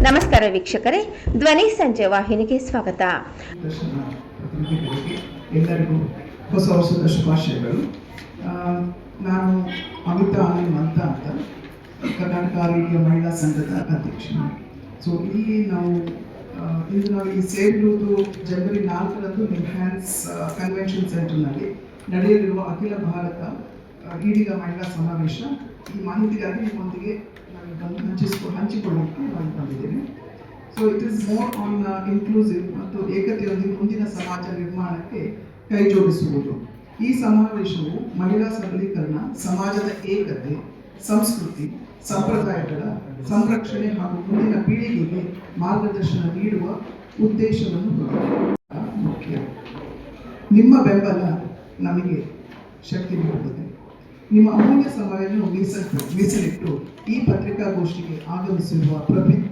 ನಮಸ್ಕಾರ ವೀಕ್ಷಕರೇ, ಧ್ವನಿ ಸಂಜೆ ವಾಹಿನಿಗೆ ಸ್ವಾಗತ. ಎಲ್ಲರಿಗೂ ಹೊಸ ವರ್ಷದ ಶುಭಾಶಯಗಳು. ನಾನು ಅಮಿತಾ ಮಂತ ಅಂತ ಕರ್ನಾಟಕ ಆರೋಗ್ಯ ಮಹಿಳಾ ಸಂಘದ ಅಧ್ಯಕ್ಷರು. ಸೊ ಇಲ್ಲಿ ನಾವು ಇಲ್ಲಿ ಸೇರಿರುವುದು ಜನವರಿ 4ರಂದು ನಿಮ್ಹ್ಯಾನ್ಸ್ ಕನ್ವೆನ್ಷನ್ ಸೆಂಟರ್ನಲ್ಲಿ ನಡೆಯಲಿರುವ ಅಖಿಲ ಭಾರತ ಈಡಿಗ ಮಹಿಳಾ ಸಮಾವೇಶ. ಈ ಮಾಹಿತಿಗಾಗಿ ನಿಮ್ಮೊಂದಿಗೆ ಹಂಚಿಕೊಳ್ಳಲಿಕ್ಕೆ ನಾನು ಬಂದಿದ್ದೇನೆ. So it is more on inclusive ಮತ್ತು ಏಕತೆಯೊಂದಿಗೆ ಮುಂದಿನ ಸಮಾಜ ನಿರ್ಮಾಣಕ್ಕೆ ಕೈ ಜೋಡಿಸುವುದು. ಈ ಸಮಾವೇಶವು ಮಹಿಳಾ ಸಬಲೀಕರಣ, ಸಮಾಜದ ಏಕತೆ, ಸಂಸ್ಕೃತಿ, ಸಂಪ್ರದಾಯಗಳ ಸಂರಕ್ಷಣೆ ಹಾಗೂ ಮುಂದಿನ ಪೀಳಿಗೆಗೆ ಮಾರ್ಗದರ್ಶನ ನೀಡುವ ಉದ್ದೇಶವನ್ನು ಮುಖ್ಯ. ನಿಮ್ಮ ಬೆಂಬಲ ನಮಗೆ ಶಕ್ತಿ ನೀಡುತ್ತದೆ. ನಿಮ್ಮ ಅಮೂಲ್ಯ ಸಮಯವನ್ನು ಮೀಸಲಿಟ್ಟು ಈ ಪತ್ರಿಕಾಗೋಷ್ಠಿಗೆ ಆಗಮಿಸಿರುವ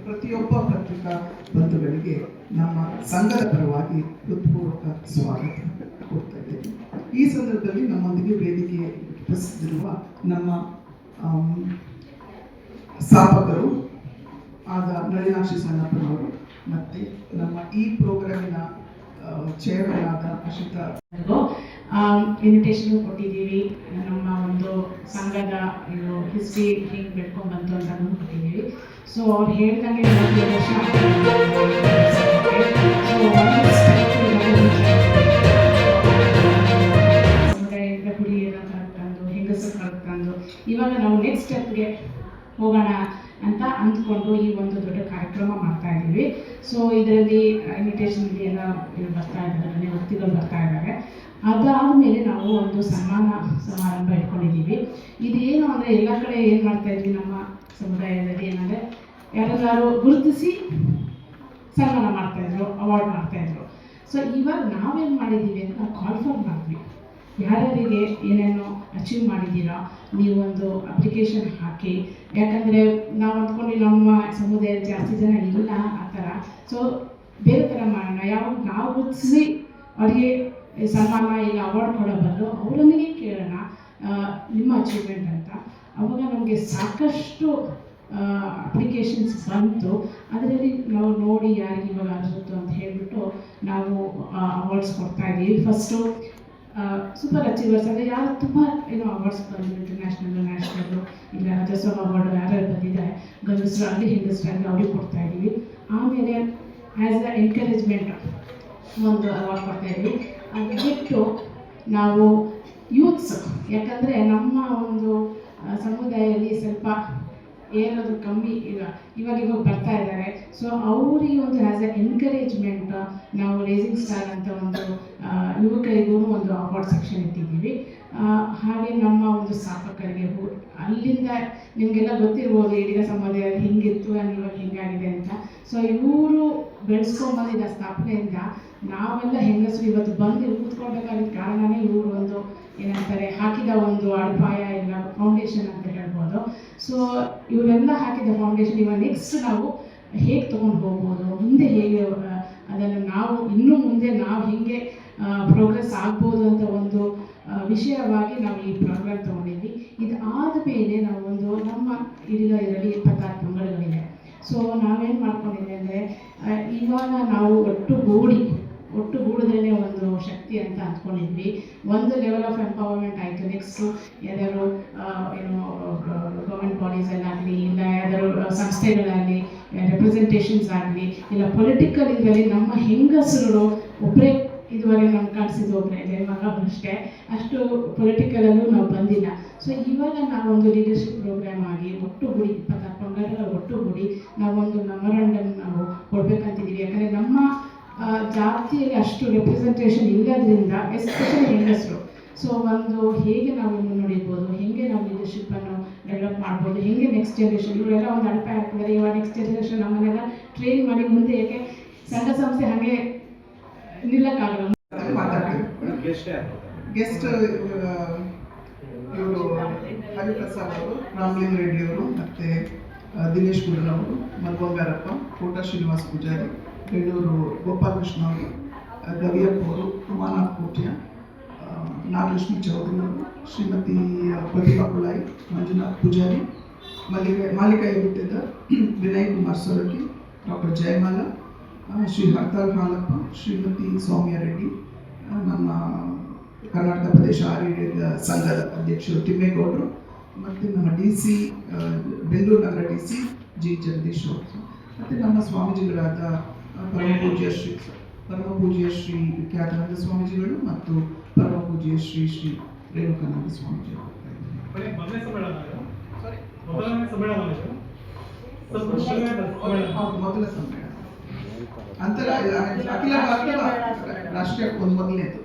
ಪ್ರತಿಯೊಬ್ಬ ಪತ್ರಿಕಾ ಬಂಧುಗಳಿಗೆ ನಮ್ಮ ಸಂಘದ ಪರವಾಗಿ ಹೃತ್ಪೂರ್ವಕ ಸ್ವಾಗತ ಕೊಡ್ತಾ ಇದ್ದೇವೆ. ಈ ಸಂದರ್ಭದಲ್ಲಿ ನಮ್ಮೊಂದಿಗೆ ವೇದಿಕೆ ಉಪಸ್ಥಿತಿರುವ ನಮ್ಮ ಸ್ಥಾಪಕರು ಆದ ನಳಿನಾಕ್ಷಿ ಸಣ್ಣಪ್ಪನವರು ಮತ್ತು ನಮ್ಮ ಈ ಪ್ರೋಗ್ರಾಮಿನ ಚೇರ್ಮನ್ ಆದ ಅಶಿತಾ ಇನ್ವಿಟೇಷನ್ ಕೊಟ್ಟಿದ್ದೀವಿ. ನಮ್ಮ ಒಂದು ಸಂಘದ ಇದು ಹಿಸ್ಟ್ರಿ ಹಿಂಗೆ ಬೆಳ್ಕೊಂಡು ಬಂತು ಅಂತ ಕೊಟ್ಟಿದ್ದೀವಿ. ಸೊ ಅವ್ರು ಹೇಳ್ದಂಗೆ ಸಮುದಾಯದ ಹುಡುಗಿಯರ ಕರ್ಕೊಂಡು ಹೆಂಗಸರು ಕರ್ಕೊಂಡು ಇವಾಗ ನಾವು ನೆಕ್ಸ್ಟ್ ಸ್ಟೆಪ್ಗೆ ಹೋಗೋಣ ಅಂತ ಅಂದ್ಕೊಂಡು ಈ ಒಂದು ದೊಡ್ಡ ಕಾರ್ಯಕ್ರಮ ಮಾಡ್ತಾ ಇದ್ದೀವಿ. ಸೊ ಇದರಲ್ಲಿ ಇನ್ವಿಟೇಷನ್ಗೆ ಎಲ್ಲ ಬರ್ತಾ ಇದ್ದಾರೆ, ವ್ಯಕ್ತಿಗಳು ಬರ್ತಾ ಇದ್ದಾರೆ. ಅದಾದ ಮೇಲೆ ನಾವು ಒಂದು ಸನ್ಮಾನ ಸಮಾರಂಭ ಇಟ್ಕೊಂಡಿದ್ದೀವಿ. ಇದೇನು ಅಂದರೆ ಎಲ್ಲ ಕಡೆ ಏನು ಮಾಡ್ತಾ ಇದ್ವಿ ನಮ್ಮ ಸಮುದಾಯದಲ್ಲಿ ಏನಂದರೆ ಯಾರನ್ನಾರು ಗುರುತಿಸಿ ಸನ್ಮಾನ ಮಾಡ್ತಾಯಿದ್ರು, ಅವಾರ್ಡ್ ಮಾಡ್ತಾಯಿದ್ರು. ಸೊ ಇವಾಗ ನಾವೇನು ಮಾಡಿದ್ದೀವಿ ಅಂತ ನಾವು ಕಾಲ್ ಫಾರ್ ಮಾಡಿದ್ವಿ. ಯಾರ್ಯಾರಿಗೆ ಏನೇನೋ ಅಚೀವ್ ಮಾಡಿದ್ದೀರಾ ನೀವು ಒಂದು ಅಪ್ಲಿಕೇಶನ್ ಹಾಕಿ. ಯಾಕಂದರೆ ನಾವು ಅಂದ್ಕೊಂಡು ನಮ್ಮ ಸಮುದಾಯದ ಜಾಸ್ತಿ ಜನ ಇಲ್ಲ ಆ ಥರ. ಸೊ ಬೇರೆ ಥರ ಮಾಡೋಣ, ಯಾವಾಗ ನಾವು ಗುರುತಿಸಿ ಅವರಿಗೆ ಸನ್ಮಾನ ಇಲ್ಲ ಅವಾರ್ಡ್ ಕೊಡೋ ಬದಲು ಅವರನ್ನೇ ಕೇಳೋಣ ನಿಮ್ಮ ಅಚೀವ್ಮೆಂಟ್ ಅಂತ. ಅವಾಗ ನಮಗೆ ಸಾಕಷ್ಟು ಅಪ್ಲಿಕೇಶನ್ಸ್ ಬಂತು. ಅದರಲ್ಲಿ ನಾವು ನೋಡಿ ಯಾರಿಗೆ ಇವಾಗ ಅನಿಸುತ್ತು ಅಂತ ಹೇಳಿಬಿಟ್ಟು ನಾವು ಅವಾರ್ಡ್ಸ್ ಕೊಡ್ತಾಯಿದ್ದೀವಿ. ಫಸ್ಟು ಸೂಪರ್ ಅಚೀವರ್ಸ್ ಅಂದರೆ ಯಾರು ತುಂಬ ಅವಾರ್ಡ್ಸ್ ಬಂದಿದೆ, ಇಂಟರ್ನ್ಯಾಷನಲ್ಲು, ನ್ಯಾಷನಲ್ಲು, ಇಲ್ಲ ರಾಜ್ಯೋತ್ಸವ ಅವಾರ್ಡು ಯಾರ್ಯಾರು ಬಂದಿದ್ದಾರೆ ಗಂಡಸರು ಅಲ್ಲಿ ಹೆಂಗಸರಾಗಲಿ ಅವ್ರಿಗೆ ಕೊಡ್ತಾಯಿದ್ದೀವಿ. ಆಮೇಲೆ ಆ್ಯಸ್ ಅ ಎನ್ಕರೇಜ್ಮೆಂಟ್ ಒಂದು ಅವಾರ್ಡ್ ಕೊಡ್ತಾಯಿದ್ವಿ. ಅದು ಬಿಟ್ಟು ನಾವು ಯೂತ್ಸ್, ಯಾಕಂದರೆ ನಮ್ಮ ಒಂದು ಸಮುದಾಯದಲ್ಲಿ ಸ್ವಲ್ಪ ಏನಾದರೂ ಕಮ್ಮಿ ಇವಾಗ ಬರ್ತಾ ಇದ್ದಾರೆ. ಸೊ ಅವರಿಗೆ ಒಂದು ಆ್ಯಸ್ ಎ ಎನ್ಕರೇಜ್ಮೆಂಟ್ ನಾವು ರೇಸಿಂಗ್ ಸ್ಟಾರ್ ಅಂತ ಒಂದು ಯುವಕರಿಗೂ ಒಂದು ಅವಾರ್ಡ್ ಸೆಕ್ಷನ್ ಇಟ್ಟಿದ್ದೀವಿ. ಹಾಗೆ ನಮ್ಮ ಒಂದು ಸ್ಥಾಪಕರಿಗೆ ಅಲ್ಲಿಂದ ನಿಮಗೆಲ್ಲ ಗೊತ್ತಿರ್ಬೋದು ಈಡಿಗ ಸಮುದಾಯ ಹಿಂಗಿತ್ತು ಇವಾಗ ಹಿಂಗಾಗಿದೆ ಅಂತ. ಸೊ ಇವರು ಬೆಳೆಸ್ಕೊಂಡ್ಬಂದಿದ್ದ ಸ್ಥಾಪನೆಯಿಂದ ನಾವೆಲ್ಲ ಹೆಂಗಸರು ಇವತ್ತು ಬಂದು ಕೂತ್ಕೊಳ್ಬೇಕಾಗಿದ್ದ ಕಾರಣನೇ ಇವರು ಒಂದು ಏನಂತಾರೆ ಹಾಕಿದ ಒಂದು ಅಡಿಪಾಯ ಇಲ್ಲ ಫೌಂಡೇಶನ್ ಅಂತ ಹೇಳ್ಬೋದು. ಸೊ ಇವರೆಲ್ಲ ಹಾಕಿದ ಫೌಂಡೇಶನ್ ಇವಾಗ ನೆಕ್ಸ್ಟ್ ನಾವು ಹೇಗೆ ತೊಗೊಂಡು ಹೋಗ್ಬೋದು, ಮುಂದೆ ಹೇಗೆ ಅದನ್ನು ನಾವು ಇನ್ನೂ ಮುಂದೆ ನಾವು ಹೇಗೆ ಪ್ರೋಗ್ರೆಸ್ ಆಗ್ಬೋದು ಅಂತ ಒಂದು ವಿಷಯವಾಗಿ ನಾವು ಈ ಪ್ರೋಗ್ರಾಮ್ ತೊಗೊಂಡಿದ್ವಿ. ಇದಾದ ಮೇಲೆ ನಾವು ಒಂದು ನಮ್ಮ ಇದರಲ್ಲಿ 26 ಪಂಗಡಗಳಿವೆ. ಸೊ ನಾವೇನು ಮಾಡ್ಕೊಂಡಿದ್ವಿ ಅಂದರೆ ಇವಾಗ ನಾವು ಒಟ್ಟುಗೂಡಿದ್ರೇ ಒಂದು ಶಕ್ತಿ ಅಂತ ಅಂದ್ಕೊಂಡಿದ್ವಿ. ಒಂದು ಲೆವೆಲ್ ಆಫ್ ಎಂಪವರ್ಮೆಂಟ್ ಆಯಿತು. ನೆಕ್ಸ್ಟು ಯಾವ್ದಾದ್ರು ಗೌರ್ಮೆಂಟ್ ಬಾಡೀಸಲ್ಲಾಗಲಿ ಇಲ್ಲ ಯಾವ್ದಾದ್ರು ಸಂಸ್ಥೆಗಳಾಗಲಿ ರೆಪ್ರೆಸೆಂಟೇಷನ್ಸ್ ಆಗಲಿ ಇಲ್ಲ ಪೊಲಿಟಿಕಲ್ ಇದರಲ್ಲಿ ನಮ್ಮ ಹೆಂಗಸರು ಒಬ್ಬರೇ ಇದುವರೆಗೆ ನಮ್ಗೆ ಕಾಣಿಸಿದ್ದು ಒಬ್ಬರೇ ಮಗ ಅಷ್ಟೇ, ಅಷ್ಟು ಪೊಲಿಟಿಕಲಲ್ಲೂ ನಾವು ಬಂದಿಲ್ಲ. ಸೊ ಇವಾಗ ನಾವೊಂದು ಲೀಡರ್ಶಿಪ್ ಪ್ರೋಗ್ರಾಮ್ ಆಗಿ ಒಟ್ಟುಗೂಡಿ 26 ಪಂಗಡಗಳ ಒಟ್ಟುಗೂಡಿ ನಾವೊಂದು ಮೆಮೊರಾಂಡಮ್ ನಾವು ಕೊಡಬೇಕಂತಿದ್ದೀವಿ. ಯಾಕಂದರೆ ನಮ್ಮ ಜಾತಿಯಲ್ಲಿ ಅಷ್ಟು ರೆಪ್ರೆಸೆಂಟೇಷನ್ ಇಲ್ಲದ್ರಿಂದ ಎಸ್ಪೆಷಲಿ ಹೆಂಗಸರು. ಸೊ ಒಂದು ಹೇಗೆ ನಾವು ಮುನ್ನಡೆಯಬಹುದು, ಹೇಗೆ ನಾವು ಲೀಡರ್ಶಿಪ್ಪನ್ನು ಡೆವಲಪ್ ಮಾಡ್ಬೋದು, ಹೇಗೆ ನೆಕ್ಸ್ಟ್ ಜನ್ರೇಷನ್ ಇವರೆಲ್ಲ ಒಂದು ಅಡಿಪಾಯ ಹಾಕಿದರೆ ಇವಾಗ ನೆಕ್ಸ್ಟ್ ಜನ್ರೇಷನ್ ನಮ್ಮನ್ನೆಲ್ಲ ಟ್ರೈನ್ ಮಾಡಿ ಮುಂದೆ ಏಕೆ ಸಂಘ ಸಂಸ್ಥೆ ಹಾಗೆ ನಿಲ್ಲಕ್ಕಾಗಲ್ಲ. ಗೆಸ್ಟ್ ಇವರು ಹರಿಪ್ರಸಾದ್ ಅವರು, ರಾಮಲಿಂಗ ರೆಡ್ಡಿ ಅವರು, ಮತ್ತು ದಿನೇಶ್ ಗುರುನವರು, ಮಲ್ಗೊಂಗಾರಪ್ಪ, ಕೋಟ ಶ್ರೀನಿವಾಸ್ ಪೂಜಾರಿ, ಬೆಳ್ಳೂರು ಗೋಪಾಲಕೃಷ್ಣ ಅವರು, ಗವಿಯಪ್ಪ ಅವರು, ಉಮಾನಾಥ್ ಕೋಟ್ಯ, ನಾಗಲಕ್ಷ್ಮಿ ಚೌಧರಿ ಅವರು, ಶ್ರೀಮತಿ ಪ್ರತಿಭಾ ಕುಳಾಯಿ, ಮಂಜುನಾಥ್ ಪೂಜಾರಿ, ಮಾಲಿಕ ಬಿಟ್ಟಿದ್ದ ವಿನಯ್ ಕುಮಾರ್ ಸೊರಗಿ, ಡಾಕ್ಟರ್ ಜಯಮಾಲ, ಶ್ರೀ ಹರ್ತಾಳ್ ಹಾಲಪ್ಪ, ಶ್ರೀಮತಿ ಸೌಮ್ಯ ರೆಡ್ಡಿ, ನಮ್ಮ ಕರ್ನಾಟಕ ಪ್ರದೇಶ ಆರ್ಯ ಸಂಘದ ಅಧ್ಯಕ್ಷರು ತಿಮ್ಮೇಗೌಡರು, ಮತ್ತು ನಮ್ಮ DC ಬೆಂಗಳೂರು ನಗರ DC ಜಿ ಜಗದೀಶ್ ಅವರು, ಮತ್ತು ನಮ್ಮ ಸ್ವಾಮೀಜಿಗಳಾದ ಪರಮ ಪೂಜ್ಯ ಶ್ರೀ ಖ್ಯಾತಾನಂದ ಸ್ವಾಮೀಜಿಗಳು ಮತ್ತು ಪರಮ ಪೂಜ್ಯ ಶ್ರೀ ಶ್ರೀ ರೇಣುಕಾನಂದ ಸ್ವಾಮೀಜಿಗಳು. ಮೊದಲ ಸಮ್ಮೇಳನ ಅಂತರ ಅಖಿಲ ಭಾರತ ರಾಷ್ಟ್ರೀಯ ಮೊದಲನೇದು.